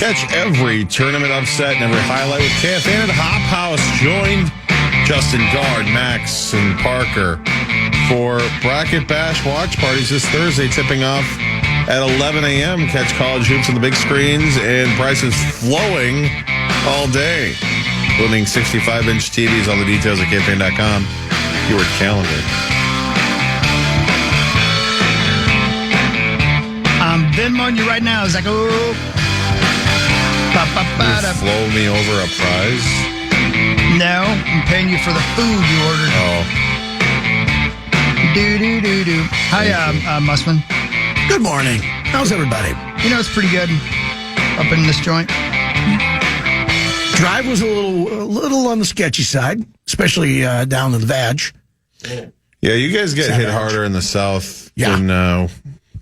Catch every tournament upset and every highlight with KFAN at Hop House. Joined Justin, Guard, Max, and Parker for Bracket Bash watch parties this Thursday, tipping off at 11 a.m. Catch college hoops on the big screens and prices flowing all day, including 65-inch TVs. All the details at KFAN.com. Keyword calendar. I'm Venmoing you right now, Zacho. You flow me over a prize? No, I'm paying you for the food you ordered. Oh. Do. Hi, Mussman. Good morning. How's everybody? You know, it's pretty good up in this joint. Drive was a little on the sketchy side, especially down in the Vag. Yeah, you guys get hit harder in the south than...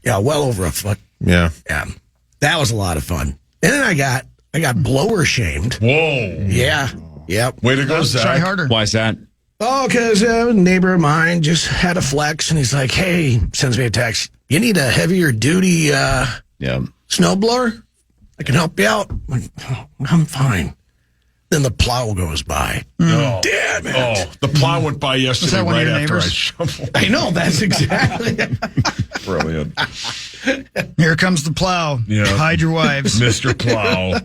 Yeah, well over a foot. Yeah. That was a lot of fun. And then I got blower shamed. Whoa. Yeah. Yep. Way to go, Zach. Try harder. Why is that? Oh, because a neighbor of mine just had a flex, and he's like, hey, sends me a text. You need a heavier duty snowblower? I can help you out. I'm like, oh, I'm fine. Then the plow goes by. Oh. Damn it. Oh, the plow went by yesterday one of right your after neighbors? I shoveled. I know, that's exactly it. Brilliant. Here comes the plow. Yeah. Hide your wives. Mr. Plow.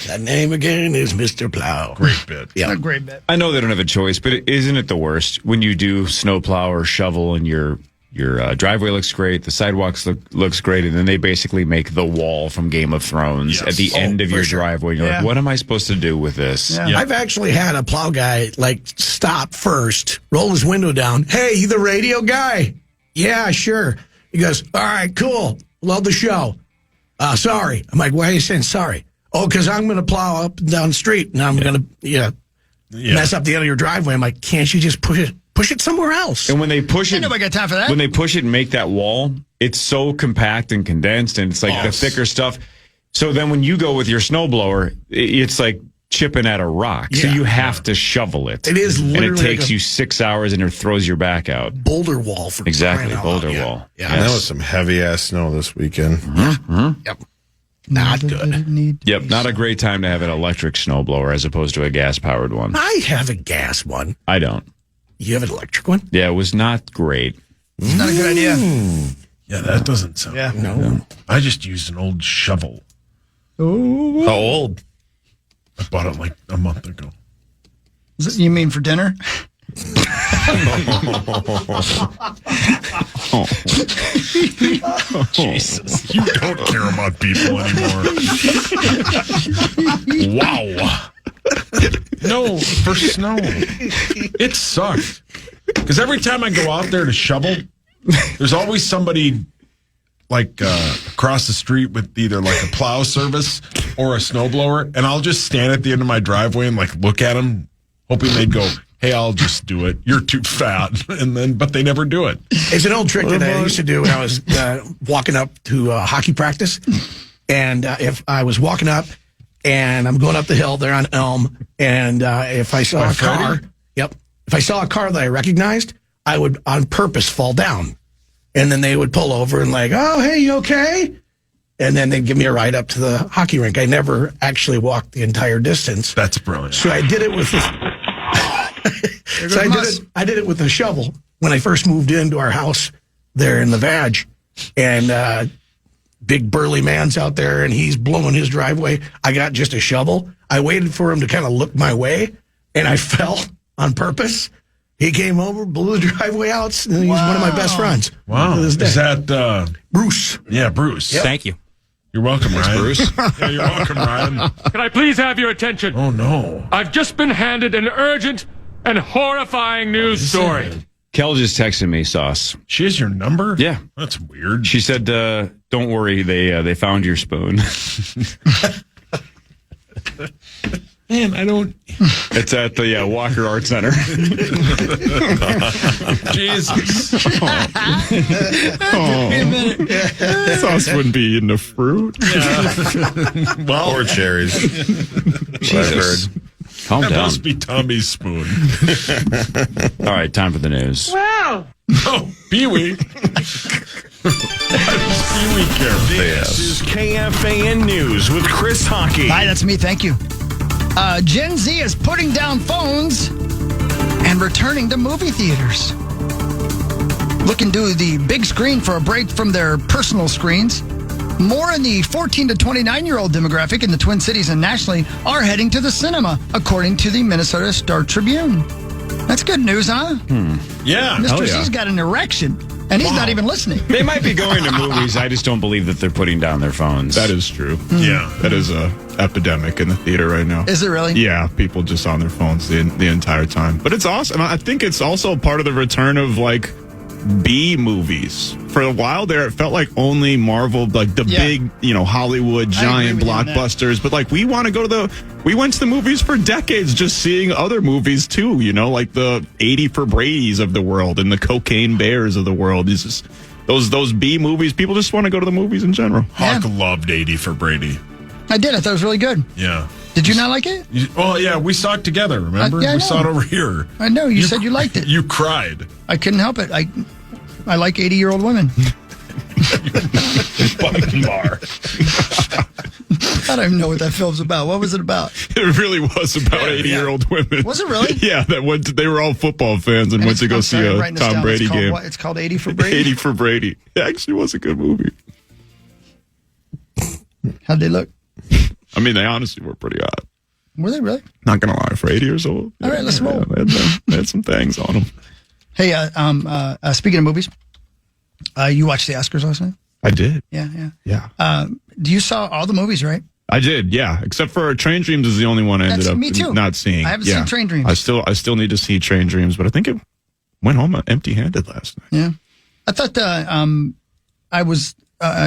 That name again is Mr. Plow. Great bit. Yeah. A great bit. I know they don't have a choice, but isn't it the worst when you do snowplow or shovel and your driveway looks great, the sidewalks looks great, and then they basically make the wall from Game of Thrones at the end of your driveway. And you're like, what am I supposed to do with this? Yeah. I've actually had a plow guy stop first, roll his window down. Hey, you the radio guy? Yeah, sure. He goes, all right, cool. Love the show. Sorry. I'm like, why are you saying sorry? Oh, because I'm going to plow up and down the street, and I'm going to mess up the end of your driveway. I'm like, can't you just push it somewhere else? And when they push Ain't it, nobody got time for that. when they push it and make that wall, it's so compact and condensed, and it's like the thicker stuff. So then when you go with your snowblower, it's like chipping at a rock. So you have to shovel it. It is literally and it takes like a you 6 hours, and it throws your back out. boulder wall for Exactly, crying out boulder loud. wall. Yeah. That was some heavy-ass snow this weekend. Yep. Not good. Yep, not a great time to have an electric snowblower as opposed to a gas-powered one. I have a gas one. I don't. You have an electric one? Yeah, it was not great. It's not a good idea. Yeah, that doesn't sound good. No. I just used an old shovel. How old? I bought it like a month ago. You mean for dinner? Jesus. You don't care about people anymore. Wow. No, for snow. It sucked. Because every time I go out there to shovel, there's always somebody across the street with either like a plow service or a snowblower, and I'll just stand at the end of my driveway and look at them, hoping they'd go, hey, I'll just do it. You're too fat. But they never do it. It's an old trick that I used to do when I was walking up to hockey practice. And if I was walking up and I'm going up the hill there on Elm, and if I saw if I saw a car that I recognized, I would on purpose fall down. And then they would pull over and oh, hey, you okay? And then they'd give me a ride up to the hockey rink. I never actually walked the entire distance. That's brilliant. So I did it with this. I did it with a shovel when I first moved into our house there in the Vag, and big burly man's out there, and he's blowing his driveway. I got just a shovel. I waited for him to kind of look my way, and I fell on purpose. He came over, blew the driveway out, and he's one of my best friends. Wow. To this day. Is that Bruce? Yeah, Bruce. Yep. Thank you. You're welcome, Ryan. Bruce. Yeah, you're welcome, Ryan. Can I please have your attention? Oh, no. I've just been handed an urgent and horrifying news story. Kel just texted me, Sauce. She has your number? Yeah. That's weird. She said, don't worry, they found your spoon. Man, I don't... It's at the Walker Art Center. Jesus. Sauce wouldn't be in the fruit. Well, Or cherries. What I've heard. Calm that down. must be Tommy's spoon. All right, time for the news. Oh, Pee-wee. Seaweed carrot. This is KFAN News with Chris Hockey. Hi, that's me. Thank you. Gen Z is putting down phones and returning to movie theaters. Looking to the big screen for a break from their personal screens. More in the 14 to 29-year-old demographic in the Twin Cities and nationally are heading to the cinema, according to the Minnesota Star Tribune. That's good news, huh? Yeah. Mr. C's got an erection, and he's not even listening. They might be going to movies. I just don't believe that they're putting down their phones. That is true. Yeah. That is a epidemic in the theater right now. Is it really? Yeah, people just on their phones the entire time. But it's awesome. I think it's also part of the return of like B movies. For a while there, it felt like only Marvel, like the big, Hollywood giant blockbusters. But like we went to the movies for decades, just seeing other movies too. Like the 80 for Brady's of the world and the Cocaine Bears of the world. It's just those B movies. People just want to go to the movies in general. Hawk loved 80 for Brady. I did. I thought it was really good. Yeah. Did you not like it? We saw it together, remember? Yeah, I we saw it know. over here. I know. You said you liked it. You cried. I couldn't help it. I like 80-year-old women. Fucking bar. I don't even know what that film's about. What was it about? It really was about 80-year-old women. Was it really? Yeah, they were all football fans and went to go see a Tom Brady game. It's called 80 for Brady? 80 for Brady. It actually was a good movie. How'd they look? I mean, they honestly were pretty hot. Were they really? Not going to lie, for 80 years old. All right, let's roll. They had some things on them. Hey, speaking of movies, you watched the Oscars last night? I did. Yeah. You saw all the movies, right? I did, yeah. Except for Train Dreams is the only one I ended up me too. not seeing. I haven't seen Train Dreams. I still need to see Train Dreams, but I think it went home empty-handed last night. Yeah. I thought I was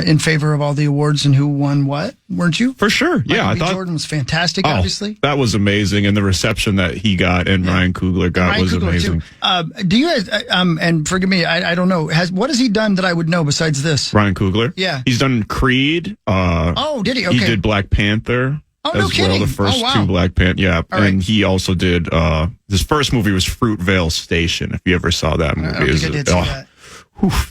in favor of all the awards and who won what, weren't you? For sure, yeah. Michael I thought Jordan was fantastic, obviously. That was amazing, and the reception that he got and Ryan Coogler got was amazing. Do you guys, and forgive me, I don't know, what has he done that I would know besides this? Ryan Coogler? Yeah. He's done Creed. Did he? Okay. He did Black Panther. Oh, no kidding. The first wow. two Black Panther, yeah. All right. And he also did, his first movie was Fruitvale Station, if you ever saw that movie. I don't think I did see that.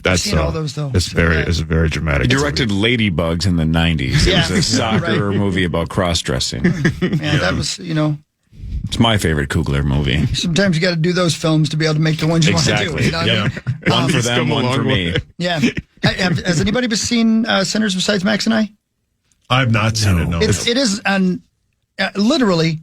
That's seen all those, though. It's a very dramatic. He directed Ladybugs in the 90s. It was a soccer movie about cross-dressing. That was, It's my favorite Coogler movie. sometimes you got to do those films to be able to make the ones you want to do. You know what I mean? One for them, one for me. Yeah. Has anybody seen Sinners besides Max and I? I've not seen it, no. It is literally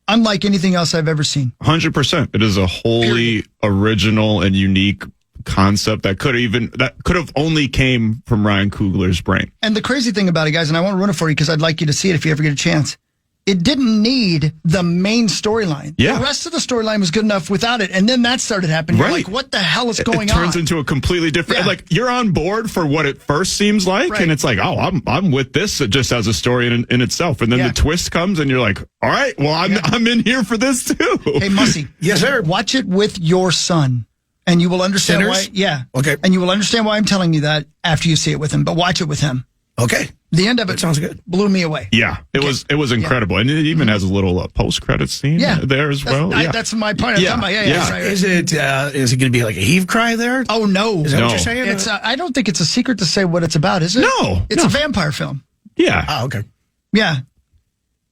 unlike anything else I've ever seen. 100%. It is a wholly original and unique concept that could have only came from Ryan Coogler's brain. And the crazy thing about it, guys, and I won't ruin it for you because I'd like you to see it if you ever get a chance. It didn't need the main storyline. Yeah. The rest of the storyline was good enough without it. And then that started happening. You're like, what the hell is going on? It turns into a completely different, like you're on board for what it first seems like. Right. And it's like, oh, I'm with this just as a story in itself. And then the twist comes and you're like, all right, well, I'm in here for this too. Hey, Mussy. Yes, sir. Watch it with your son. And you will understand Sinners? why. Yeah. Okay. And you will understand why I'm telling you that after you see it with him. But watch it with him. Okay. The end of it sounds good. Blew me away. Yeah, it was incredible. And it even has a little post-credit scene there as well. That's my point. Right. Is it going to be like a heave cry there? Oh, no. Is that what you're saying? It's, I don't think it's a secret to say what it's about, is it? No. It's a vampire film. Yeah. Oh, okay. Yeah.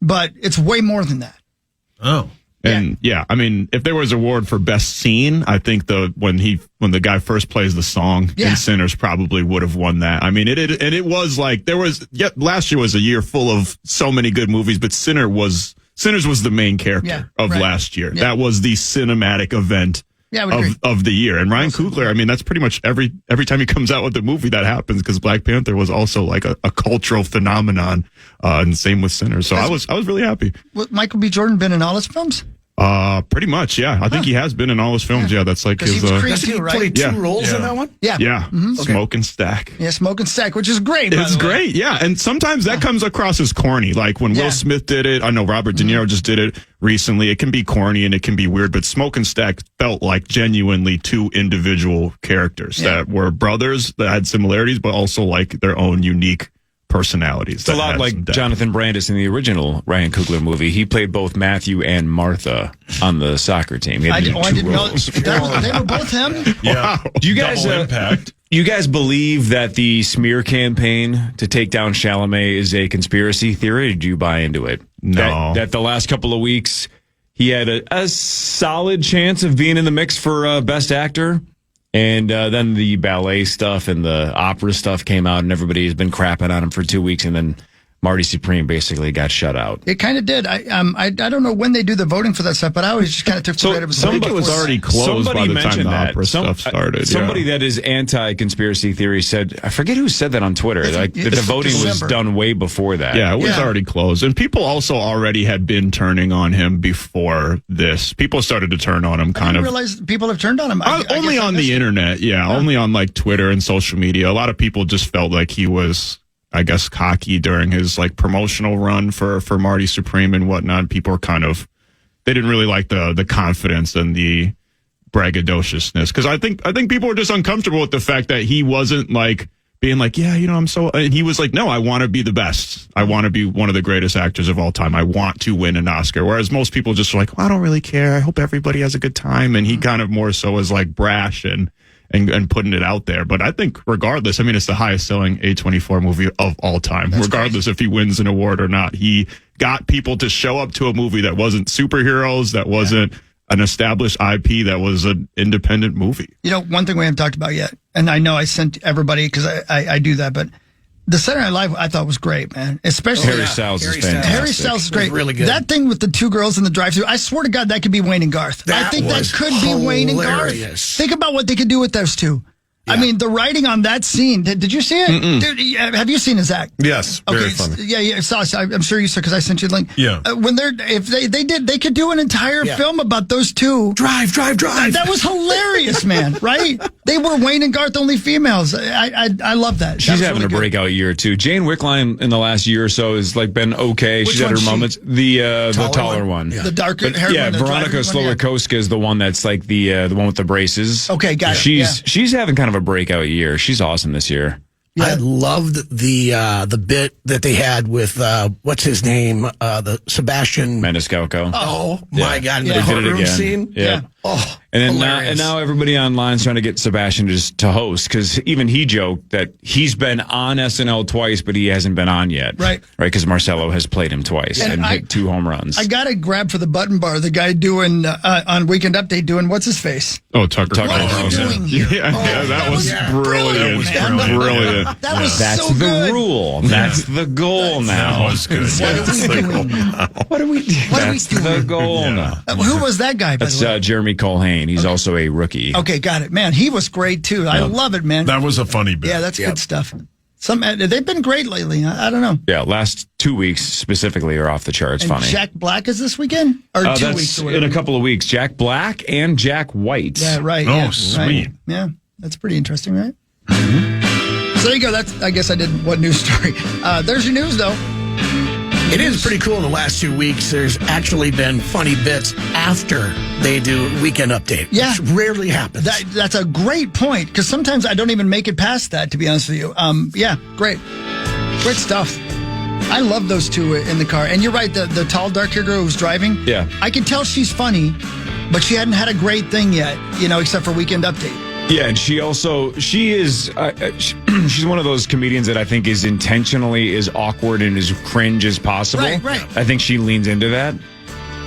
But it's way more than that. Oh. And I mean, if there was an award for best scene, I think when the guy first plays the song in Sinners probably would have won that. I mean, it was like last year was a year full of so many good movies, but Sinners was the main character of last year. Yeah. That was the cinematic event of the year. And Ryan Coogler, I mean, that's pretty much every time he comes out with a movie that happens, because Black Panther was also like a cultural phenomenon, and same with Sinners. So I was really happy. Well, Michael B. Jordan been in all his films? Pretty much, yeah. I think he has been in all his films. Yeah, that's like his. He was Creed He too, right? played two roles in that one? Yeah. Yeah, Smoke and Stack. Yeah, Smoke and Stack, which is great. It's great, yeah. And sometimes that comes across as corny. Like when Will Smith did it, I know Robert De Niro just did it recently. It can be corny and it can be weird, but Smoke and Stack felt like genuinely two individual characters that were brothers that had similarities, but also like their own unique personalities. It's a lot like Jonathan Brandis in the original Ryan Coogler movie. He played both Matthew and Martha on the soccer team. I didn't know. They were both him? Yeah. Do you guys Double impact? you guys believe that the smear campaign to take down Chalamet is a conspiracy theory? Or do you buy into it? No. That the last couple of weeks he had a solid chance of being in the mix for Best Actor. And then the ballet stuff and the opera stuff came out, and everybody has been crapping on him for 2 weeks, and then Marty Supreme basically got shut out. It kind of did. I don't know when they do the voting for that stuff, but I always just kind of took for granted. I think it was already closed by the time the opera stuff started. Somebody that is anti-conspiracy theory said, I forget who said that on Twitter, like that the voting was done way before that. Yeah, it was already closed. And people also already had been turning on him before this. People started to turn on him I didn't realize people have turned on him. only on the internet, only on like Twitter and social media. A lot of people just felt like he was, I guess, cocky during his like promotional run for Marty Supreme and whatnot. People were they didn't really like the confidence and the braggadociousness, because I think people were just uncomfortable with the fact that he wasn't like being like, I'm so, and he was like, no, I want to be the best. I want to be one of the greatest actors of all time. I want to win an Oscar. Whereas most people just were like, well, I don't really care. I hope everybody has a good time. And he kind of more so was like brash and putting it out there. But I think regardless, I mean, it's the highest selling A24 movie of all time. That's regardless if he wins an award or not. He got people to show up to a movie that wasn't superheroes, that wasn't an established IP, that was an independent movie. One thing we haven't talked about yet, and I know I sent everybody because I do that, but the Saturday Night Live I thought was great, man. Especially Harry Styles is fantastic. Harry Styles is great. Really good. That thing with the two girls in the drive-thru, I swear to God, that could be Wayne and Garth. I think that could be Wayne and Garth. Think about what they could do with those two. Yeah. I mean, the writing on that scene. Did you see it? Dude, have you seen it, Zach? Yes. Very funny. Yeah. I'm sure you saw, because I sent you the link. Yeah. If they could do an entire film about those two. Drive. That was hilarious, man. Right? They were Wayne and Garth, only females. I love that. She's having a breakout year too. Jane Wickline in the last year or so has like been okay. She's had her moments. The taller one. The darker hair. Yeah, Veronica Slowikowska is the one that's like the one with the braces. Okay, got it. She's having kind of a breakout year. She's awesome this year. Yeah. I loved the bit that they had with what's his name, the Sebastian Maniscalco. Oh my God! In the They did it courtroom again. scene. Yeah. Oh, and then now everybody online is trying to get Sebastian to host, because even he joked that he's been on SNL twice, but he hasn't been on yet. Right. Because Marcelo has played him twice and hit 2 home runs. I got to grab for the button bar. The guy doing on Weekend Update doing what's his face? Oh, Tucker. What are you doing here? That was brilliant. Brilliant. That's so the good. rule. That's the goal now. That was good. What are we doing? That's the goal now. Who was that guy? By That's the way? Jeremy Colhane. He's also a rookie. Okay, got it. Man, he was great too. I love it, man. That was a funny bit. Yeah, that's good stuff. They've been great lately. I don't know. Yeah, last 2 weeks specifically are off the charts. And funny. Jack Black is this weekend or 2 weeks? Or in a couple of weeks. Jack Black and Jack White. Yeah, right. Oh, yeah, sweet. Right. Yeah, that's pretty interesting, right? Mm-hmm. So there you go. I guess I did what news story. There's your news, though. It is pretty cool in the last 2 weeks. There's actually been funny bits after they do Weekend Update. Yeah. Which rarely happens. That's a great point, because sometimes I don't even make it past that, to be honest with you. Yeah, great. Great stuff. I love those two in the car. And you're right, the tall, dark-haired girl who's driving. Yeah. I can tell she's funny, but she hadn't had a great thing yet, except for Weekend Update. Yeah, and she's one of those comedians that I think is intentionally as awkward and as cringe as possible. Right. I think she leans into that,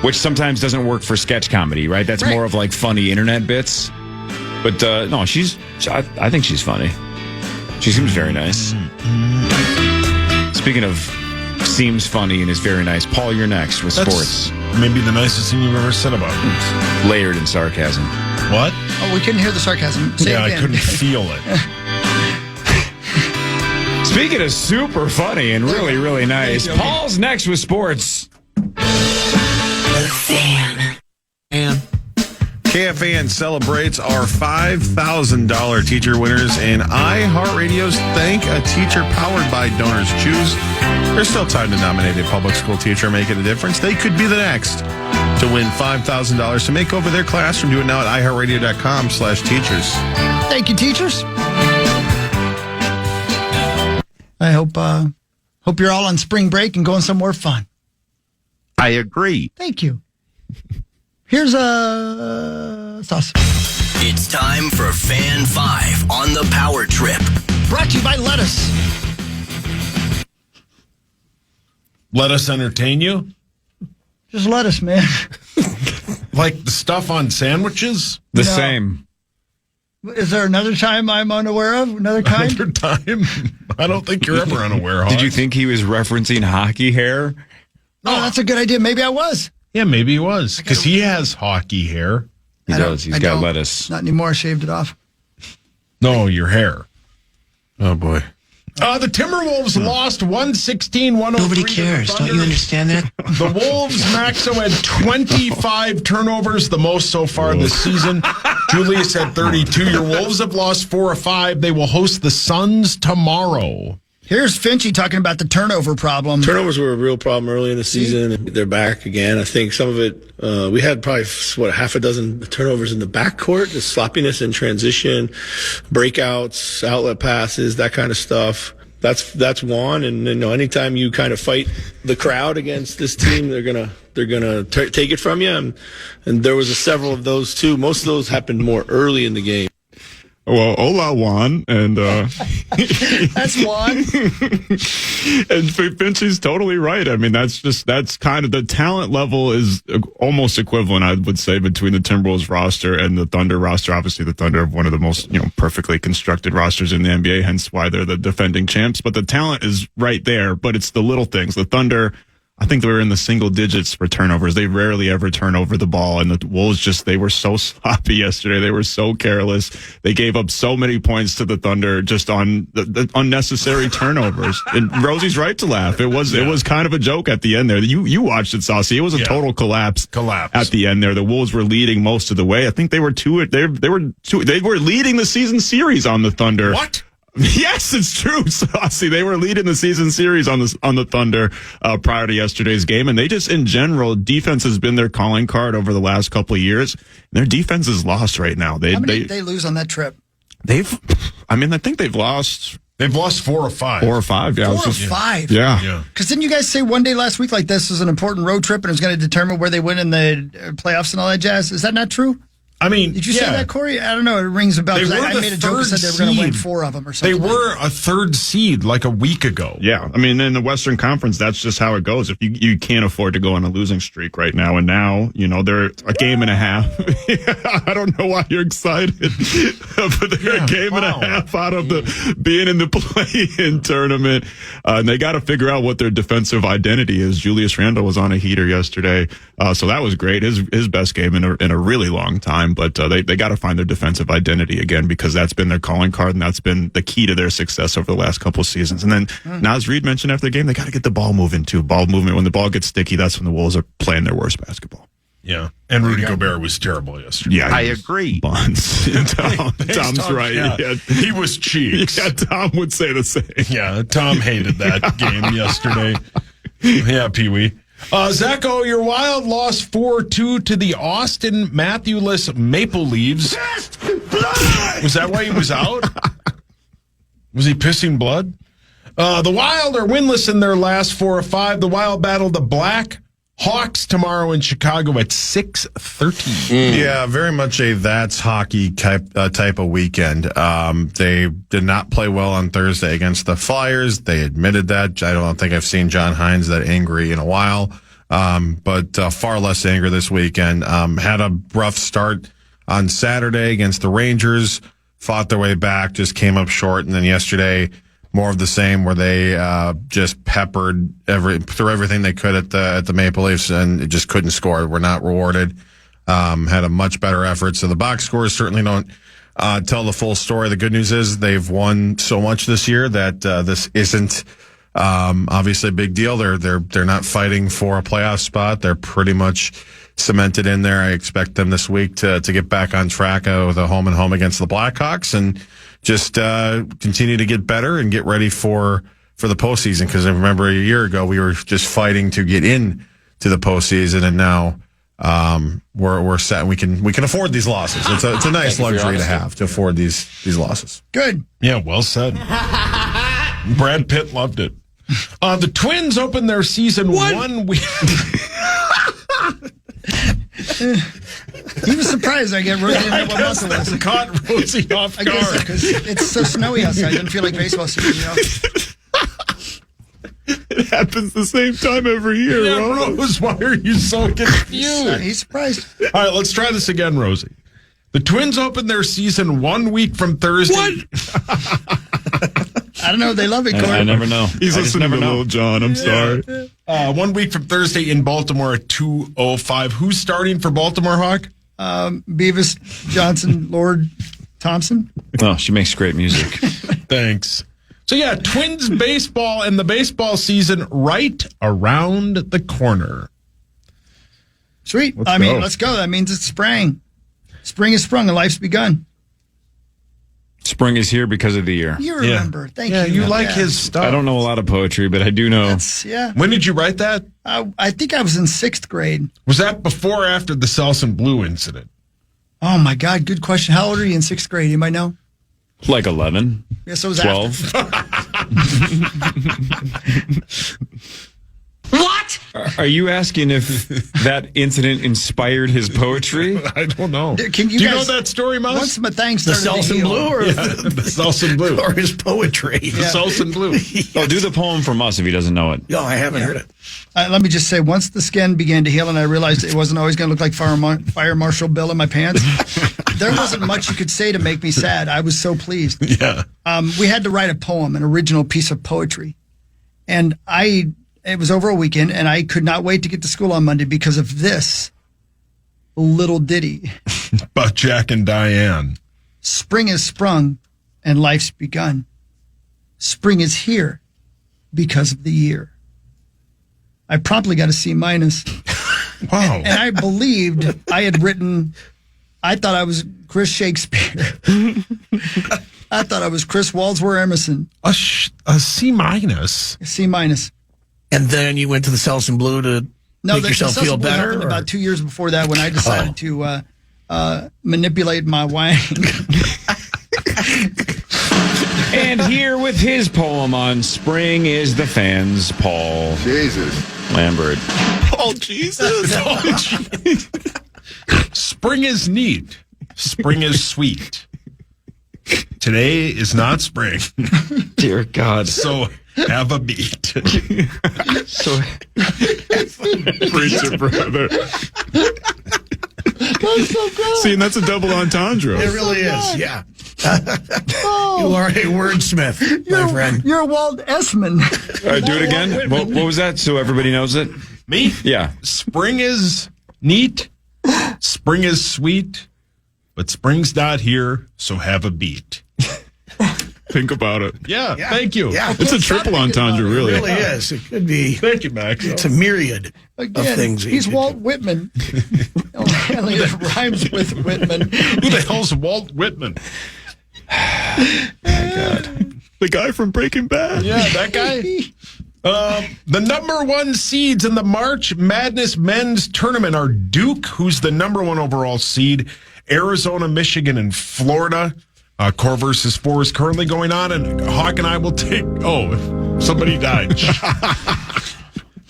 which sometimes doesn't work for sketch comedy, right? That's more of like funny internet bits. But no, I think she's funny. She seems very nice. Speaking of seems funny and is very nice, Paul, you're next with sports. Maybe the nicest thing you've ever said about it. Layered in sarcasm. What? Oh, we couldn't hear the sarcasm. Say it I again. couldn't feel it. Speaking of super funny and really, really nice, Paul's next with sports. And KFAN celebrates our $5,000 teacher winners in iHeartRadio's Thank a Teacher powered by Donors Choose. There's still time to nominate a public school teacher making a difference. They could be the next to win $5,000 to make over their classroom. Do it now at iHeartRadio.com/teachers. Thank you, teachers. I hope you're all on spring break and going somewhere fun. I agree. Thank you. Here's a sauce. It's time for Fan 5 on the Power Trip. Brought to you by Lettuce. Let us entertain you? Just lettuce, man. Like the stuff on sandwiches? The same. Is there another time I'm unaware of? Another kind? Another time? I don't think you're ever unaware, Did you think he was referencing hockey hair? Oh, that's a good idea. Maybe I was. Yeah, maybe he was. Because he has hockey hair. He does. He's got lettuce. Not anymore. I shaved it off. No, your hair. Oh, boy. The Timberwolves lost 116-103. Nobody cares. Don't you understand that? The Wolves, Maxo, had 25 turnovers, the most so far this season. Julius had 32. Your Wolves have lost 4 of 5. They will host the Suns tomorrow. Here's Finchy talking about the turnover problem. Turnovers were a real problem early in the season. They're back again. I think some of it, we had probably, half a dozen turnovers in the backcourt, the sloppiness in transition, breakouts, outlet passes, that kind of stuff. That's one. And, anytime you kind of fight the crowd against this team, they're gonna take it from you. And there was several of those too. Most of those happened more early in the game. Well, hola, Juan, and that's Juan. And Finchy's totally right. I mean, that's kind of the talent level is almost equivalent, I would say, between the Timberwolves roster and the Thunder roster. Obviously, the Thunder have one of the most perfectly constructed rosters in the NBA, hence why they're the defending champs. But the talent is right there. But it's the little things. The Thunder, I think they were in the single digits for turnovers. They rarely ever turn over the ball. And the Wolves they were so sloppy yesterday. They were so careless. They gave up so many points to the Thunder just on the unnecessary turnovers. And Rosie's right to laugh. It was kind of a joke at the end there. You watched it, Saucy. It was a total collapse at the end there. The Wolves were leading most of the way. I think they were they were leading the season series on the Thunder. What? Yes, it's true, Saucy. They were leading the season series on the Thunder prior to yesterday's game, and they just, in general, defense has been their calling card over the last couple of years. Their defense is lost right now. How many did they lose on that trip? I think they've lost. They've lost 4 or 5. 4 or 5, yeah. 4 or 5? Yeah. Because didn't you guys say one day last week, like, this was an important road trip and it was going to determine where they win in the playoffs and all that jazz? Is that not true? I mean, did you say that, Corey? I don't know. It rings a bell. I made a joke and said they were going to win 4 of them or something. They were a third seed like a week ago. Yeah. I mean, in the Western Conference, that's just how it goes. If you can't afford to go on a losing streak right now, and now, they're a game and a half. I don't know why you're excited, but they're a game and a half out of being in the play-in tournament. And they got to figure out what their defensive identity is. Julius Randle was on a heater yesterday. So that was great. His best game in a really long time. But they got to find their defensive identity again, because that's been their calling card, and that's been the key to their success over the last couple of seasons. And then Naz Reid mentioned after the game, they got to get the ball moving too. Ball movement. When the ball gets sticky, that's when the Wolves are playing their worst basketball. Yeah. And Rudy Gobert was terrible yesterday. Yeah, I agree. Buns. Tom's right. Yeah. He was cheeks. Yeah, Tom would say the same. Yeah, Tom hated that game yesterday. Yeah, Pee-wee. Zacho, your Wild lost 4-2 to the Austin Matthews Maple Leafs. Was that why he was out? Was he pissing blood? The Wild are winless in their last 4 or 5. The Wild battle the Black Hawks tomorrow in Chicago at 6:30. Yeah, very much a that's hockey type of weekend. They did not play well on Thursday against the Flyers. They admitted that. I don't think I've seen John Hines that angry in a while, but far less angry this weekend. Had a rough start on Saturday against the Rangers, fought their way back, just came up short, and then yesterday, more of the same, where they just peppered threw everything they could at the Maple Leafs, and it just couldn't score. Were not rewarded. Had a much better effort. So the box scores certainly don't tell the full story. The good news is they've won so much this year that this isn't obviously a big deal. They're not fighting for a playoff spot. They're pretty much cemented in there. I expect them this week to get back on track with a home and home against the Blackhawks, and just continue to get better and get ready for the postseason. Because I remember a year ago we were just fighting to get in to the postseason, and now we're set. And we can afford these losses. It's a nice luxury to have, to afford these losses. Good. Yeah, well said. Brad Pitt loved it. The Twins opened their season 1 week. He was surprised I get Rosie what month it was. Caught Rosie off I guess guard. because it's so snowy outside. It doesn't feel like baseball season, you know? It happens the same time every year, Yeah, Rose. Rose, why are you so confused? He's surprised. All right, let's try this again, Rosie. The Twins opened their season 1 week from Thursday. I don't know. They love it, Gordon. I never know. He's I just listening never to know. Little John. I'm sorry. 1 week from Thursday in Baltimore at 2:05. Who's starting for Baltimore, Hawk? Beavis, Johnson, Lord, Thompson. Oh, she makes great music. Thanks. So, yeah, Twins baseball and the baseball season right around the corner. Sweet. Let's go. Let's go. That means it's spring. Spring is sprung and life's begun. Spring is here because of the year. You remember. Thank you. Yeah, you like his stuff. I don't know a lot of poetry, but I do know. Yeah. When did you write that? I think I was in 6th grade. Was that before or after the Selsun Blue incident? Oh, my God. Good question. How old are you in 6th grade? You might know. Like 11. Yeah, so it was 12. What? Are you asking if that incident inspired his poetry? I don't know. Can you Do you know guys- that story, Mouse? Once my thing The started to Selsun heal. Blue or the Selsun Blue. or his poetry? The Selsun Blue. Oh, do the poem from us if he doesn't know it. No, I haven't heard it. Let me just say, once the skin began to heal and I realized it wasn't always going to look like Fire Marshal Bill in my pants, there wasn't much you could say to make me sad. I was so pleased. Yeah. We had to write a poem, an original piece of poetry. And it was over a weekend, and I could not wait to get to school on Monday because of this little ditty. About Jack and Diane. Spring is sprung and life's begun. Spring is here because of the year. I promptly got a C-. Wow. And I believed I had written, I thought I was Chris Shakespeare. I thought I was Chris Wadsworth Emerson. A C minus. C-. And then you went to the Selsun Blue to make yourself the feel Selsun Blue better? happened or- about 2 years before that when I decided to manipulate my wang. And here with his poem on spring is the fans, Paul Lambert. Oh, Jesus. Spring is neat. Spring is sweet. Today is not spring. Dear God. So have a beat. So Preacher, brother. That's so good. See, and that's a double entendre. It really is, yeah. You are a wordsmith, my friend. You're Walt Essman. all right, do it again. What was that so everybody knows it? Me? Yeah. Spring is neat. Spring is sweet. But spring's not here, so have a beat. Think about it. Yeah, thank you. Yeah. It's a triple entendre, It really. really is. It could be. Thank you, Max. It's a myriad of things. that you He's could Walt Whitman. Only that rhymes with Whitman. Who the hell's Walt Whitman? The guy from Breaking Bad. Yeah, that guy. The number 1 seeds in the March Madness men's tournament are Duke, who's the number 1 overall seed, Arizona, Michigan, and Florida. Core versus 4 is currently going on, and Hawk and I will take. Oh, somebody died.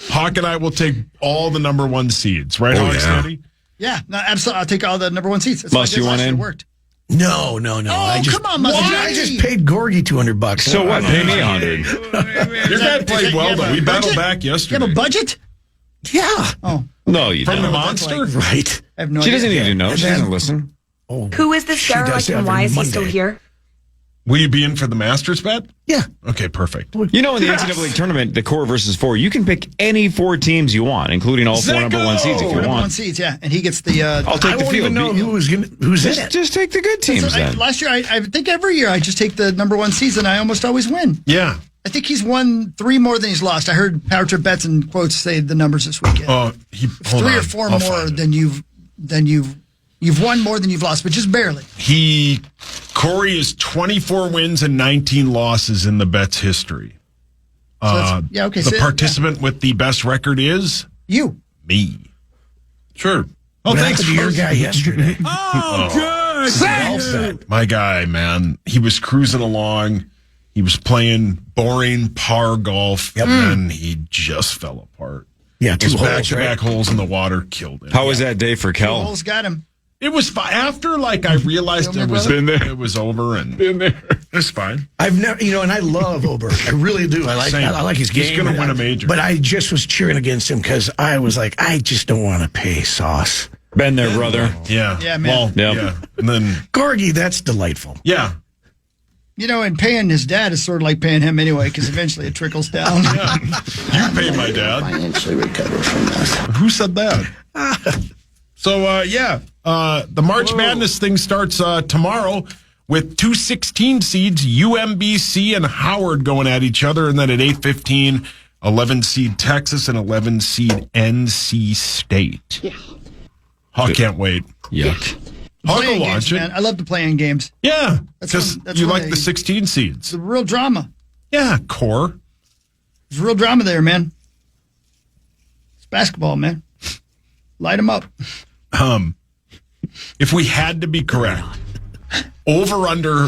Hawk and I will take all the number 1 seeds, right, Hawk? Snotty? Yeah, no, absolutely. I'll take all the number 1 seats. That's Must what I did you want last year. in? It worked. No. Oh, come on, Must. I just paid Gorgie $200. So what? Pay me $100. Your guy played well, though. We battled back You yesterday. have a budget? Yeah. Oh, No, you From the don't. monster? Right. I have no She idea. doesn't need to know. And She then- doesn't listen. Oh, Who is this she derelict does and every why is he still Monday. here? Will you be in for the Masters bet? Yeah. Okay, perfect. You know, in the NCAA tournament, the core versus 4, you can pick any 4 teams you want, including all 4 number 1 seeds if you Number 1 want. seeds, yeah. And he gets the. I'll take I the won't field. even know who's in it. Just take the good teams then. Last year, I think every year I just take the number 1 seeds and I almost always win. Yeah. I think he's won 3 more than he's lost. I heard Power Trip Bets and quotes say the numbers this weekend. Oh, hold 3 on. or 4 I'll more find it. than you've won more than you've lost, but just barely. Corey is 24 wins and 19 losses in the bet's history. Yeah, okay. The so- participant with the best record is You. me. Sure. Oh, What thanks happened to your for- guy yesterday? My guy, man, he was cruising along. He was playing boring par golf, and then he just fell apart. Yeah, two Those holes, back-to-back holes in the water killed it. How was that day for Two Kel? holes got him. It was fine. After, I realized Been it was over, and it was fine. I've never, and I love Oberg. I really do. I like his game. He's going to win a major. But I just was cheering against him because I was like, I just don't want to pay Sauce. Been there, brother. Yeah. Yeah, man. Well, Yep. yeah. And then, Gorgie, that's delightful. yeah. And paying his dad is sort of like paying him anyway, because eventually it trickles down. You pay my dad. Financially recover from this. Who said that? So, the March Madness thing starts tomorrow with 2 16 seeds, UMBC and Howard going at each other. And then at 8:15, 11 seed Texas and 11 seed NC State. Yeah. I can't wait. Yuck. I'll go Playing watch games, it. man. I love the playing games. Yeah, That's because when- that's you when like they- the 16 seeds. It's a real drama. Yeah, core. There's real drama there, man. It's basketball, man. Light them up. If we had to be correct, over under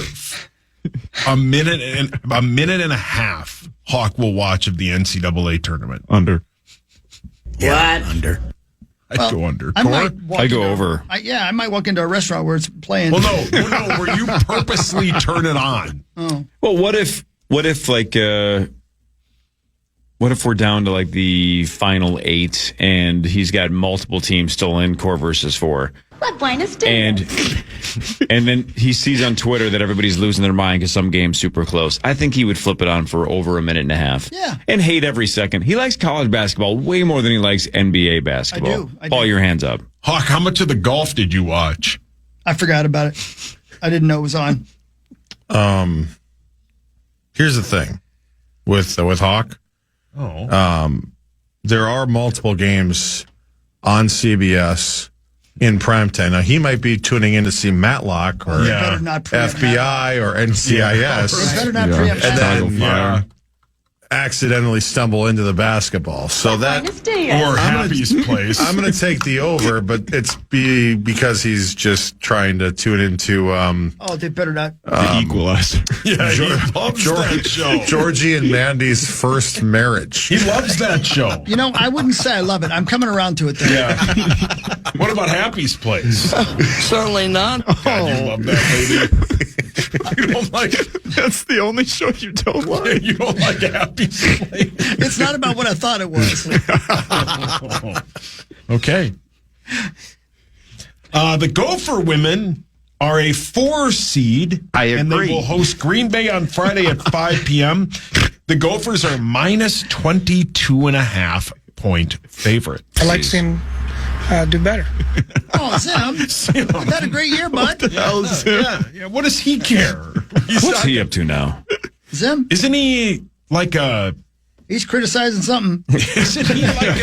a minute and a half, Hawk will watch of the NCAA tournament. Under. Yeah, under. I'd go under. I Core? might walk I go into- over. I might walk into a restaurant where it's playing. Well, no, where you purposely turn it on. Well, what if we're down to the final 8 and he's got multiple teams still in core versus 4? What Buenos And then he sees on Twitter that everybody's losing their mind because some game's super close. I think he would flip it on for over a minute and a half. Yeah. And hate every second. He likes college basketball way more than he likes NBA basketball. I do. Paul, your hands up. Hawk, how much of the golf did you watch? I forgot about it. I didn't know it was on. Here's the thing with Hawk. There are multiple games on CBS in primetime. Now, he might be tuning in to see Matlock or Better not preempt FBI or NCIS. They better not preempt And that. then accidentally stumble into the basketball. So that Or Happy's place. I'm going to take the over, but it's because he's just trying to tune into They better not. The Equalizer. Yeah, he loves that show. Georgie and Mandy's first marriage. He loves that show. I wouldn't say I love it. I'm coming around to it, though. Yeah. What about Happy's place? Certainly not. God, you love that lady. You don't like it. That's the only show you don't like. You don't like Happy's place. It's not about what I thought it was. Okay. The Gopher women are a 4 seed. And they will host Green Bay on Friday at 5 p.m. The Gophers are minus 22.5 point favorite. I like seeing him do better. Oh, Zim. You had a great year, bud. Yeah. What does he care? What's he up to now? Zim? Isn't he like a... He's criticizing something. Isn't he like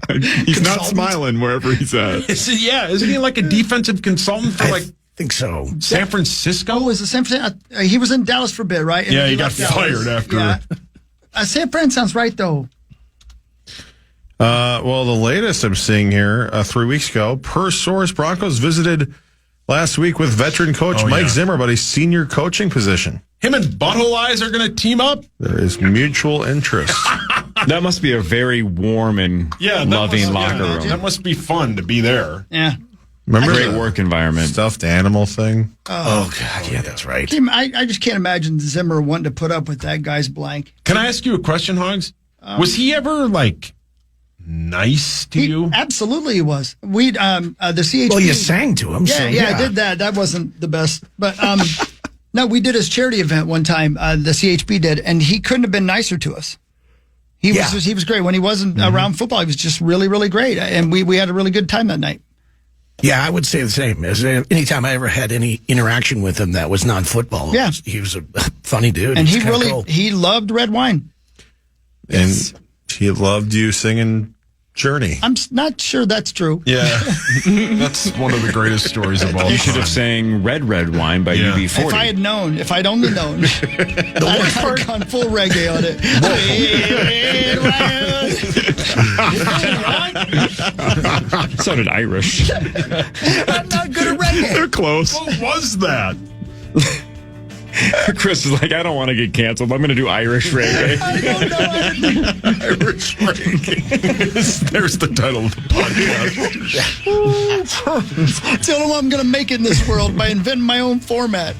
a... He's not smiling wherever he's at. Isn't he like a defensive consultant for I think so. San Francisco? Oh, is it San Francisco? He was in Dallas for a bit, right? And Yeah, he got left Dallas. fired after... Yeah. San Fran sounds right, though. Well, the latest I'm seeing here, 3 weeks ago, per source, Broncos visited last week with veteran coach Mike Zimmer about his senior coaching position. Him and Butthole Eyes are going to team up? There is mutual interest. That must be a very warm and loving locker room. That must be fun to be there. Yeah. Remember Great the work environment. stuffed animal thing? Oh, God, yeah, that's right. I just can't imagine Zimmer wanting to put up with that guy's blank. Can I ask you a question, Hogs? Was he ever, nice to you? Absolutely, he was. We the CHP. Well, you sang to him. Yeah, I did that. That wasn't the best, but no, we did his charity event one time. The CHP did, and he couldn't have been nicer to us. He was great when he wasn't around football. He was just really, really great, and we had a really good time that night. Yeah, I would say the same. As anytime I ever had any interaction with him that was non-football, he was a funny dude. And It's kinda cool. he loved red wine. And he loved you singing Journey. I'm not sure that's true. Yeah. That's one of the greatest stories of all time. You should have sang Red Wine by UB40. If I had known, if I'd only known, I'd have gone full reggae on it. Sounded Irish. I'm not good at reggae. They're close. What was that? Chris is like, I don't want to get canceled. I'm going to do Irish reggae. Irish reggae. There's the title of the podcast. It's the only way I'm going to make it in this world, by inventing my own format.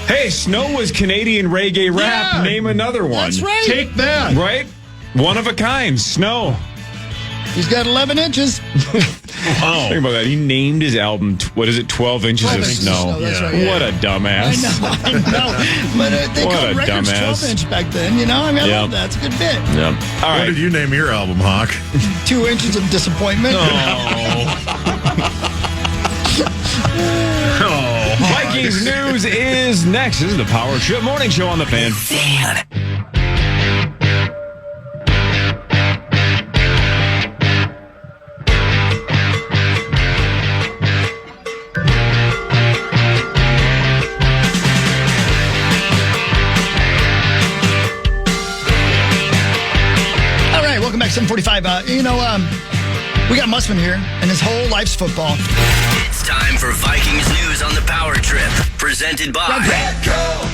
Hey, Snow was Canadian reggae rap. Yeah. Name another one. That's right. Take that. Right? One of a kind. Snow. He's got 11 inches. Wow. Think about that. He named his album, 12 Inches 12 of inches Snow. That's right. Yeah. What a dumbass. I know. But they What called a records dumbass. 12 inch back then, I mean, I love that. It's a good bit. Yep. All What right. did you name your album, Hawk? 2 inches of disappointment. Vikings news is next. This is the Power Trip Morning Show on the Fan. All right, welcome back, 745. We got Musman here, and his whole life's football. It's time for Vikings news on the Power Trip, presented by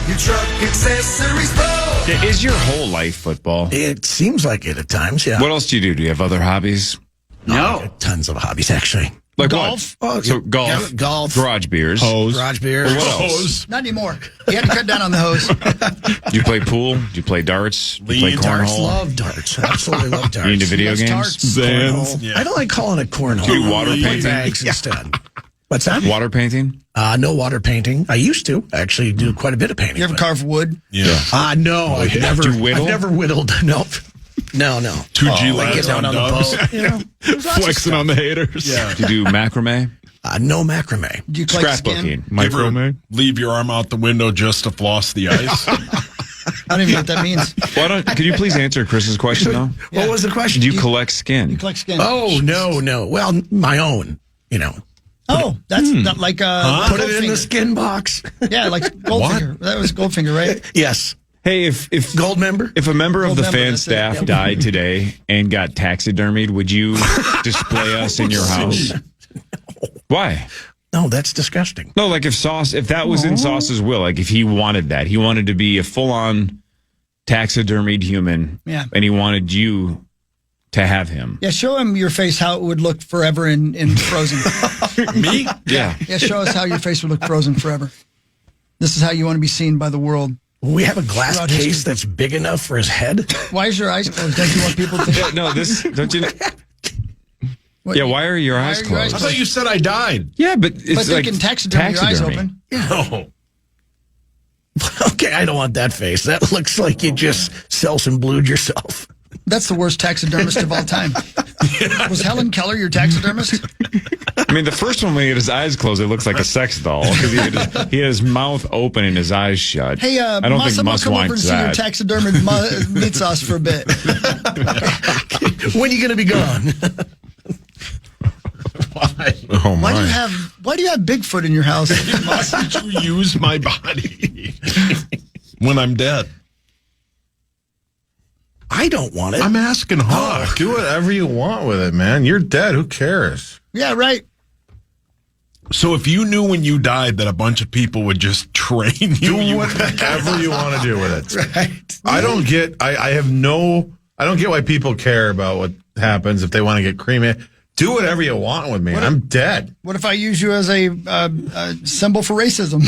Your truck accessories pro. Is your whole life football? It seems like it at times, yeah. What else do you do? Do you have other hobbies? No. Tons of hobbies, actually. Like Golf? what? Oh, So golf, yeah, golf, garage beers, Hose. garage beer. What else? Not anymore. You had to cut down on the hose. Do you play pool? Do you play darts? Do you play Darts, cornhole? love darts. Absolutely love darts. You into video Loves games? tarts. Zans. Cornhole. I don't like calling it cornhole. Do you do water I play painting? bags instead. What's that? Water painting? No water painting. I used to actually do quite a bit of painting. You ever carve wood? Yeah. No, I've never. Do you whittle? I've never whittled. Nope. No. 2G I lads get down on the dubs. boat. You know, Flexing on the haters. Yeah. Do you do macrame? no macrame. Do you collect skin? Scrapbooking? You ever Microme. leave your arm out the window just to floss the ice? I don't even know what that means. Could you please answer Chris's question, though? What was the question? Do you collect skin? You collect skin. Oh no. Well, my own. You know, Oh, that's not like put it in the Goldfinger. skin box. Yeah, like Goldfinger. That was Goldfinger, right? Yes. Hey, if Gold member. If a member of Gold the member, fan that's it, staff yep. died today and got taxidermied, would you display us in your house? Why? No, that's disgusting. No, like if that was in Sauce's will, like if he wanted that, he wanted to be a full-on taxidermied human, Yeah. and he wanted you to have him. Yeah, show him your face, how it would look forever in Frozen. Me? Yeah. Yeah, show us how your face would look frozen forever. This is how you want to be seen by the world. We have a glass Throughout case history. that's big enough for his head. Why is your eyes closed? Don't you want people to... Yeah, no, don't you? What, Yeah, why are your why eyes are your eyes closed? I thought you said I died. Yeah, but it's But they like can taxidermy your eyes taxidermy. open. No. Okay, I don't want that face. That looks like you just self-blued yourself. That's the worst taxidermist of all time. Was Helen Keller your taxidermist? I mean, the first one when he had his eyes closed, it looks like a sex doll because he had his mouth open and his eyes shut. Hey, I don't think Massimo, Muss come over and wants see your that. taxidermied meat sauce for a bit. When are you going to be gone? Why? Oh my! Why do you have Bigfoot in your house? Why would you use my body when I'm dead? I don't want it. I'm asking Hawk. Do whatever you want with it, man. You're dead. Who cares? Yeah, right. So if you knew when you died that a bunch of people would just train you, Do whatever you want to do with it. Right. I don't get. I don't get why people care about what happens if they want to get cremated. Do whatever you want with me. I'm dead. What if I use you as a symbol for racism?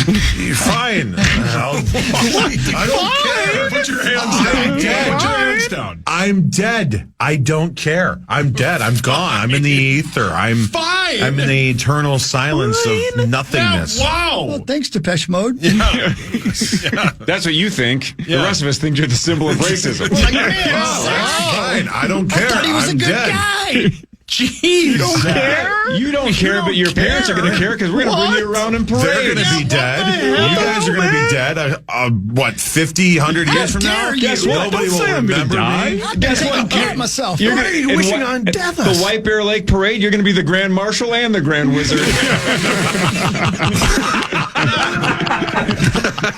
You're fine. I don't care. Put your hands down. Put your hands down. I'm dead. I don't care. I'm dead. I'm gone. I'm in the ether. I'm Fine. I'm in the eternal silence of nothingness. Wow. Well, thanks, Depeche Mode. That's what you think. The Yeah. rest of us think you're the symbol of racism. Like, Well, man, that's fine. I don't care. I thought he was I'm a good dead. guy. Jeez. You don't care, but your parents are going to care because we're going to bring you around in parade. They're going to be dead. You guys are going to be dead. What, 50, 100 years from now? dare you? Guess what? Nobody Don't will say I'm gonna remember die. me. I can take care of myself. You're Why gonna- are you and wishing what- on death The us? White Bear Lake Parade, you're going to be the Grand Marshal and the Grand Wizard.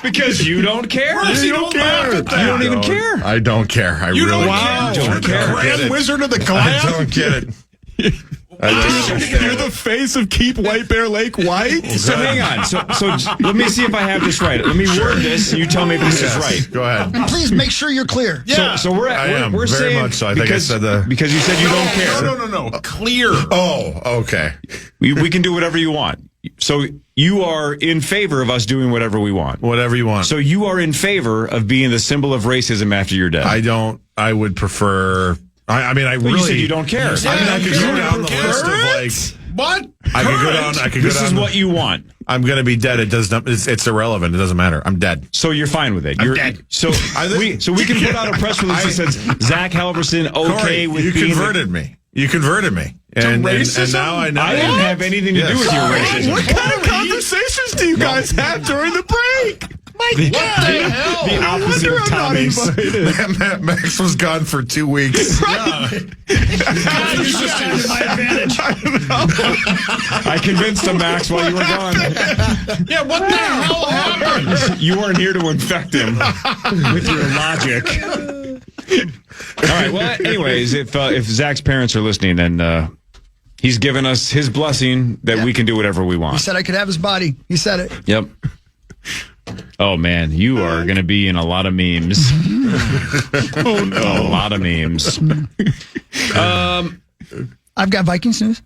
Because you don't care. You don't care. You don't even care. I don't care. I You really don't care. don't You're the care. Grand Get it. Wizard of the I Clan. don't get it. You're the face of Keep White Bear Lake white? So hang on. So let me see if I have this right. Let me word this, and you tell me if this is right. Go ahead. And please make sure you're clear. Yeah. So we're very saying much so. I think I said because you said you don't care. No. Clear. Oh, okay. We can do whatever you want. So you are in favor of us doing whatever we want. Whatever you want. So you are in favor of being the symbol of racism after you're dead. I don't. I would prefer. I mean, I well, really. You said you don't care. I mean, I could go down the list of like. What? I could go down. This is what you want. I'm going to be dead. It does not. It's irrelevant. It doesn't matter. I'm dead. So you're fine with it. I'm dead. So we can put out a press release that says Zach Halverson okay Corey, with you being converted me. You converted me. And now I know. I didn't have anything to do with your racism. What kind of conversations do you guys have during the break? My God. The opposite of Tommy's. Max was gone for 2 weeks. I convinced him, Max, while you were gone. Yeah, what the hell happened? You weren't here to infect him with your logic. All right. Well, anyways, if Zach's parents are listening, then he's given us his blessing that we can do whatever we want. He said I could have his body. He said it. Yep. Oh man, you are going to be in a lot of memes. Oh no, a lot of memes. I've got Vikings news.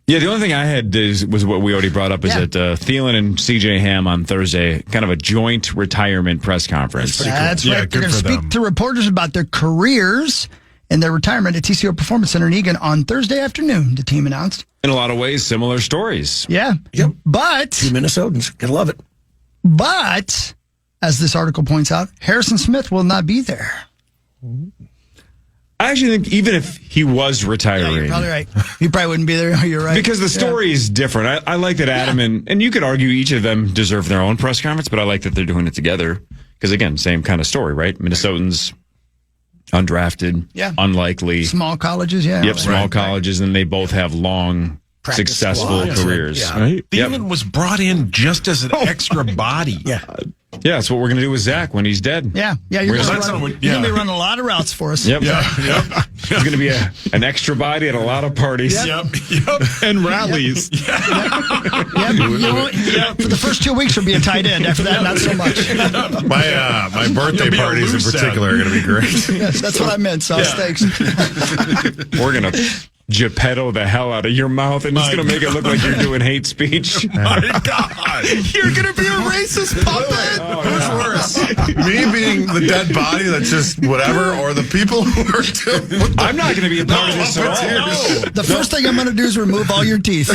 Yeah, the only thing I had was what we already brought up is that Thielen and CJ Ham on Thursday, kind of a joint retirement press conference. That's right. They're going to speak to reporters about their careers and their retirement at TCO Performance Center in Eagan on Thursday afternoon, the team announced. In a lot of ways, similar stories. Yeah. Yep. But two Minnesotans. Gotta love it. But, as this article points out, Harrison Smith will not be there. I actually think even if he was retiring. Yeah, you're probably right. He probably wouldn't be there. You're right. Because the story is different. I like that Adam and you could argue each of them deserve their own press conference, but I like that they're doing it together. Because again, same kind of story, right? Minnesotans, undrafted, unlikely. Small colleges, yeah. Yep, small colleges, and they both have long, successful careers. Yeah. Right? Thielen was brought in just as an extra body. Yeah, that's what we're going to do with Zach when he's dead. Yeah, you're going to be running a lot of routes for us. Yep. He's going to be an extra body at a lot of parties. Yep. And rallies. For the first 2 weeks, you'll be a tight end. After that, not so much. My birthday parties in particular are going to be great. Yes, that's what I meant, Sauce. Thanks. We're going to Geppetto the hell out of your mouth, and it's going to make it look like you're doing hate speech. My God. You're going to be a racist puppet. Who's worse? Me being the dead body that's just whatever, or the people who are doing. I'm not going to be a part of this at all. The first thing I'm going to do is remove all your teeth.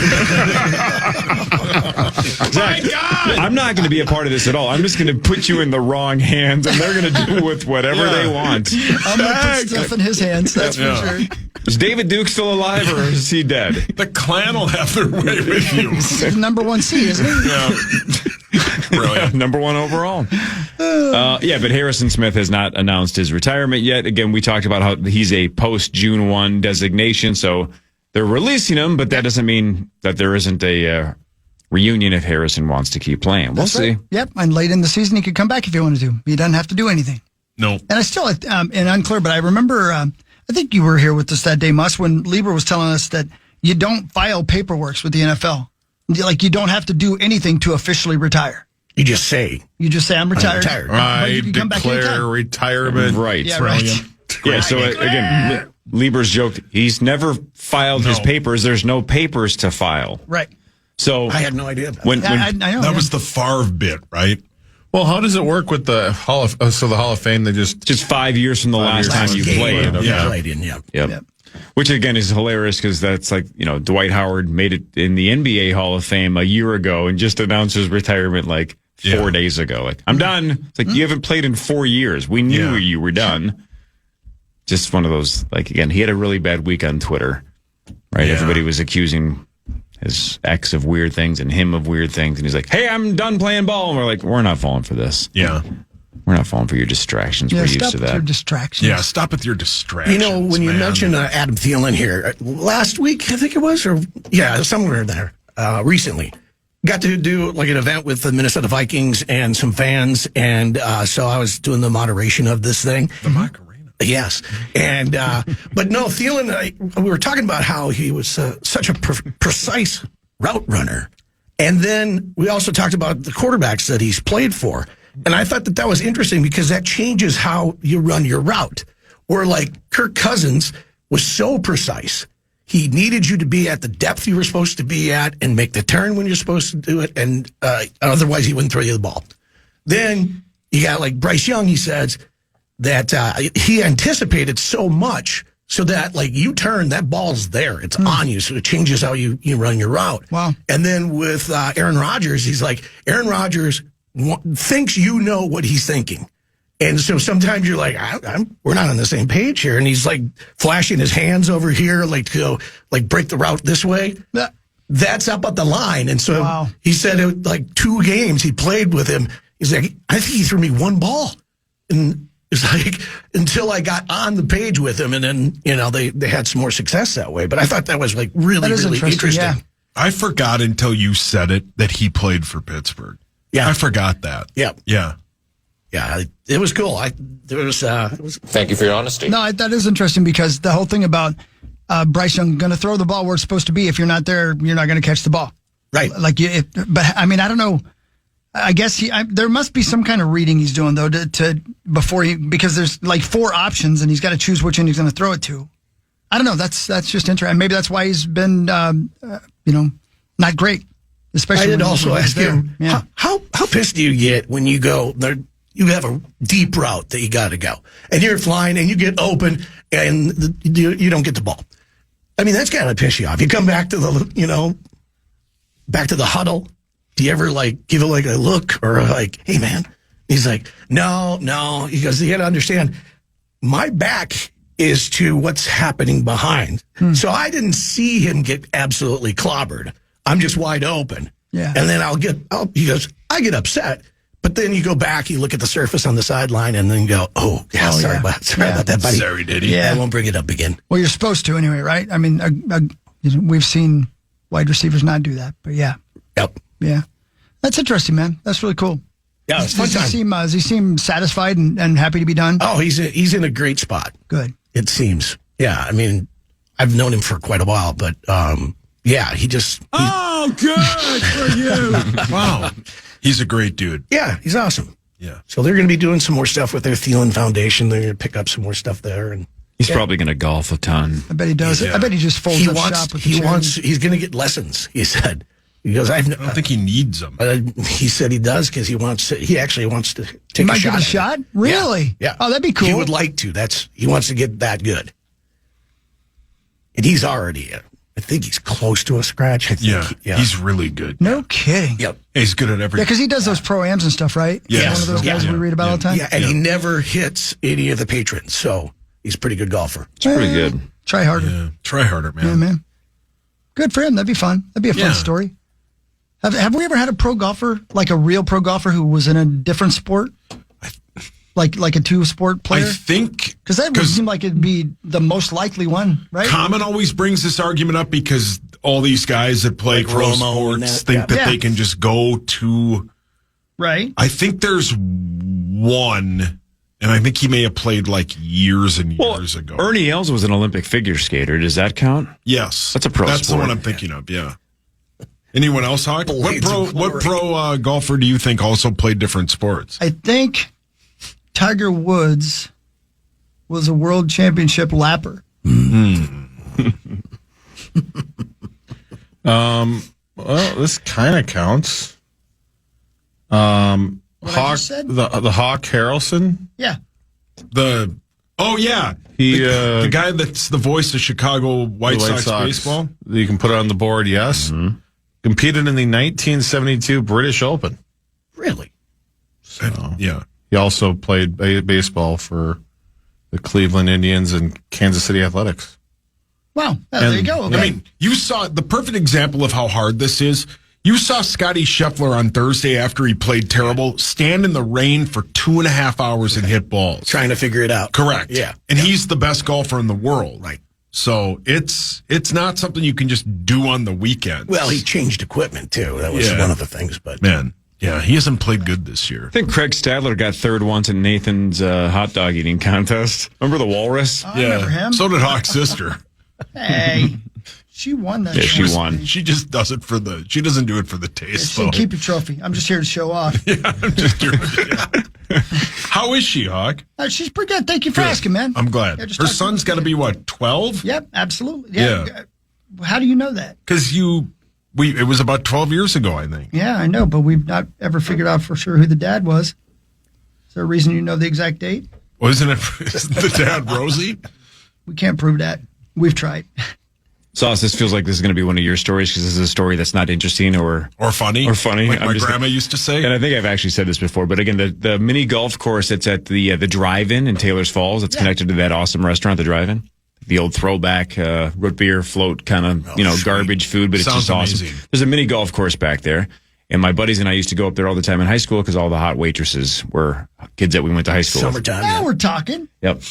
Zach, I'm not going to be a part of this at all. I'm just going to put you in the wrong hands, and they're going to do with whatever they want. I'm going to put stuff in his hands, that's for sure. Is David Duke still alive, or is he dead? The Klan will have their way with you. Number 1C, isn't he? Yeah. Brilliant. Number one overall. But Harrison Smith has not announced his retirement yet. Again, we talked about how he's a post-June 1 designation, so they're releasing him, but that doesn't mean that there isn't a reunion if Harrison wants to keep playing. We'll see. Yep, and late in the season, he could come back if he wanted to. He doesn't have to do anything. No. And I still, and unclear, but I remember, I think you were here with us that day, Mus, when Lieber was telling us that you don't file paperwork with the NFL. Like, you don't have to do anything to officially retire. You just say. I'm retired. I declare retirement. Right. Yeah, right. Yeah, so again, Lieber's joked he's never filed his papers. There's no papers to file. Right. So I had no idea about that. I know, that was the Favre bit, right? Well, how does it work with the Hall of the Hall of Fame? They just 5 years from the last time you played. Played in, Yep. Which again is hilarious because that's like, Dwight Howard made it in the NBA Hall of Fame a year ago and just announced his retirement like 4 days ago. Like, I'm done. It's like, you haven't played in 4 years. We knew you were done. Just one of those, like, again, he had a really bad week on Twitter, right? Yeah. Everybody was accusing his ex of weird things and him of weird things. And he's like, hey, I'm done playing ball. And we're like, we're not falling for this. Yeah. We're not falling for your distractions. We're used to that. Stop with your distractions. Yeah, stop with your distractions. When you mentioned Adam Thielen here, last week, I think it was, somewhere there, recently, got to do like an event with the Minnesota Vikings and some fans. And so I was doing the moderation of this thing. The Macarena. Yes. And, but no, Thielen, we were talking about how he was such a precise route runner. And then we also talked about the quarterbacks that he's played for. And I thought that was interesting because that changes how you run your route. Where like Kirk Cousins was so precise. He needed you to be at the depth you were supposed to be at and make the turn when you're supposed to do it. And otherwise he wouldn't throw you the ball. Then you got like Bryce Young, he says that he anticipated so much so that like you turn, that ball's there. It's on you. So it changes how you run your route. Wow. And then with Aaron Rodgers, he's like, Aaron Rodgers thinks you know what he's thinking. And so sometimes you're like, we're not on the same page here. And he's like flashing his hands over here, like to go, like break the route this way. That's up at the line. And so he said it, like 2 games he played with him. He's like, I think he threw me 1 ball. And it's like, until I got on the page with him. And then, they had some more success that way. But I thought that was like really interesting. Yeah. I forgot until you said it that he played for Pittsburgh. Yeah. I forgot that. Yeah. Yeah. Yeah, it was cool. Thank you for your honesty. No, that is interesting because the whole thing about Bryce Young going to throw the ball where it's supposed to be. If you're not there, you're not going to catch the ball. Right. But I mean, I don't know. I guess there must be some kind of reading he's doing though because there's like 4 options and he's got to choose which end he's going to throw it to. I don't know. That's just interesting. Maybe that's why he's been, not great. Especially I did also ask him, how pissed do you get when you go there? You have a deep route that you got to go, and you're flying, and you get open, and you don't get the ball. I mean, that's got to piss you off. You come back to the, back to the huddle. Do you ever like give it like a look or like, hey man? He's like, no. He goes, you got to understand, my back is to what's happening behind. So I didn't see him get absolutely clobbered. I'm just wide open. Yeah. And then he goes, I get upset. But then you go back, you look at the surface on the sideline, and then you go, sorry about that, buddy. Sorry, did he? Yeah, I won't bring it up again. Well, you're supposed to anyway, right? I mean, we've seen wide receivers not do that, but yeah. Yep. Yeah. That's interesting, man. That's really cool. Yeah, it's fun time. Does he seem satisfied and happy to be done? Oh, he's in a great spot. Good. It seems. Yeah, I mean, I've known him for quite a while, but yeah, he just... Oh, good for you. Wow. He's a great dude. Yeah, he's awesome. Yeah. So they're going to be doing some more stuff with their Thielen Foundation. They're going to pick up some more stuff there. And he's probably going to golf a ton. I bet he does. I bet he just folds up shop with he's going to get lessons, he said. He goes, I don't think he needs them. He said he does because he actually wants to take a shot. Give a shot? Really? Yeah. Oh, that'd be cool. He would like to. He wants to get that good. And he's already I think he's close to a scratch. He's really good. No kidding. Yep. He's good at everything. Yeah, because he does those pro-ams and stuff, right? Yeah. One of those guys we read about all the time. Yeah, and he never hits any of the patrons, so he's a pretty good golfer. It's pretty good. Try harder. Yeah. Try harder, man. Yeah, man. Good for him. That'd be fun. That'd be a fun story. Have we ever had a pro golfer, like a real pro golfer who was in a different sport? Like a 2-sport player? I think... Because that would seem like it'd be the most likely one, right? Common always brings this argument up because all these guys that play pro sports think that they can just go to... Right. I think there's one, and I think he may have played like years and years ago. Ernie Els was an Olympic figure skater. Does that count? Yes. That's a pro That's sport. the one I'm thinking of, yeah. Anyone else, Hawk? What pro golfer do you think also played different sports? I think Tiger Woods was a world championship lapper. Well, this kind of counts. Hawk, the Hawk Harrelson. Yeah. The guy that's the voice of Chicago White Sox baseball. You can put it on the board. Yes. Mm-hmm. Competed in the 1972 British Open. Really? So, yeah. He also played baseball for the Cleveland Indians and Kansas City Athletics. Wow. There you go. Okay. I mean, you saw the perfect example of how hard this is. You saw Scotty Scheffler on Thursday after he played terrible stand in the rain for 2.5 hours and hit balls. Trying to figure it out. Correct. Yeah. And he's the best golfer in the world. Right. So it's not something you can just do on the weekends. Well, he changed equipment too. That was one of the things. But man, Yeah, he hasn't played good this year. I think Craig Stadler got third once in Nathan's hot dog eating contest. Remember the Walrus? I remember him. So did Hawk's sister. Hey, she won that. Yeah, she won. She just does it she doesn't do it for the taste, She though. said, keep your trophy. I'm just here to show off. Yeah, I'm just here. How is she, Hawk? She's pretty good. Thank you for asking, man. I'm glad. Yeah, just Her talk to son's me. got to be, what, 12? Yep, absolutely. Yeah. How do you know that? Because it was about 12 years ago, I think. Yeah, I know, but we've not ever figured out for sure who the dad was. Is there a reason you know the exact date? Well, isn't the dad Rosie? We can't prove that. We've tried. Sauce, this feels like this is going to be one of your stories because this is a story that's not interesting or funny. Or funny. Like my grandma used to say. And I think I've actually said this before, but again, the mini golf course that's at the drive-in in Taylor's Falls, it's connected to that awesome restaurant, the drive-in. The old throwback root beer float kind of, garbage food, but it's Sounds just awesome. amazing. There's a mini golf course back there. And my buddies and I used to go up there all the time in high school because all the hot waitresses were kids that we went to high school with. Summertime. Now we're talking. Yep.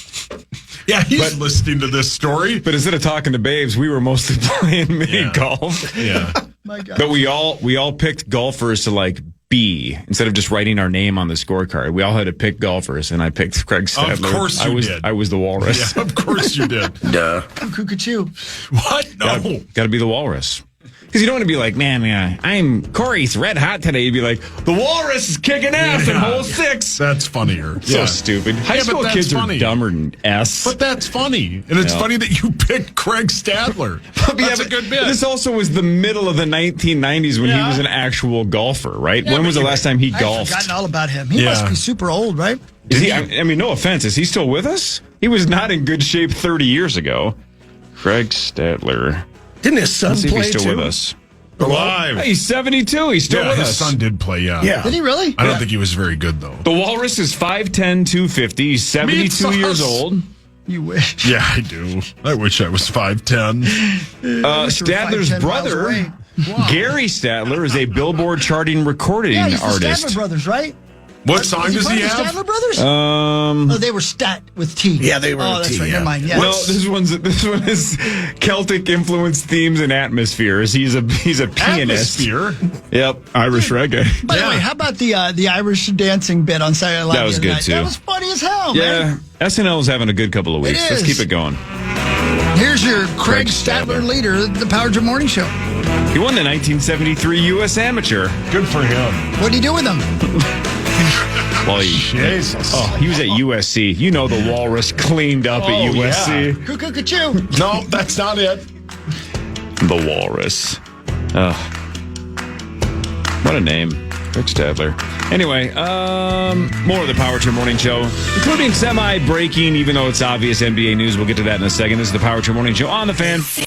Yeah, he's listening to this story. But instead of talking to babes, we were mostly playing mini golf. Yeah. My God. But we all picked golfers to be instead of just writing our name on the scorecard. We all had to pick golfers, and I picked Craig Stadler. Of course you did. I was the Walrus. Yeah, of course you did. Duh. I'm Cuckoo. What? No. Got to be the Walrus. Because you don't want to be like, man, I'm Corey's red hot today. You'd be like, the Walrus is kicking ass in hole 6. That's funnier. So stupid. High but school that's kids funny. are dumber than S. But that's funny. And it's funny that you picked Craig Stadler. That's a good bit. This also was the middle of the 1990s when he was an actual golfer, right? Yeah, when was the last time he I've golfed? forgotten all about him. He must be super old, right? Is he? I mean, no offense. Is he still with us? He was not in good shape 30 years ago. Craig Stadler. Didn't his son Let's see if play he's still too? with us. Alive. Hey, he's 72. He's still with his us. son did play, Yeah. Did he really? I don't think he was very good, though. The Walrus is 5'10", 250. He's 72 years old. You wish. Yeah, I do. I wish I was 5'10". Stadler's 5'10" miles brother, away. Wow. Gary Stadler, is a Billboard charting recording Yeah, he's the artist. Stadler Brothers, right? What song does he part of have? the Stadler Brothers? Oh, they were Stat with T. Yeah, they were Oh, with that's T, right. yeah. Never mind. Yeah. Well, this one is Celtic influenced themes and atmospheres. He's a pianist. Atmosphere. Yep. Irish reggae. By the way, how about the Irish dancing bit on Saturday Night Live? That was the other good, night? too. That was funny as hell, man. Yeah, SNL is having a good couple of weeks. It Let's is. keep it going. Here's your Craig Stadler leader, the Power Trip Morning Show. He won the 1973 U.S. Amateur. Good for him. What'd he do with him? Well, Jesus. he was at USC. You know the Walrus cleaned up at USC. Cuckoo-ca-choo. No, that's not it. The Walrus. What a name. Rick Stadler. Anyway, more of the Power Trip Morning Show, including semi-breaking, even though it's obvious NBA news. We'll get to that in a second. This is the Power Trip Morning Show on the Fan.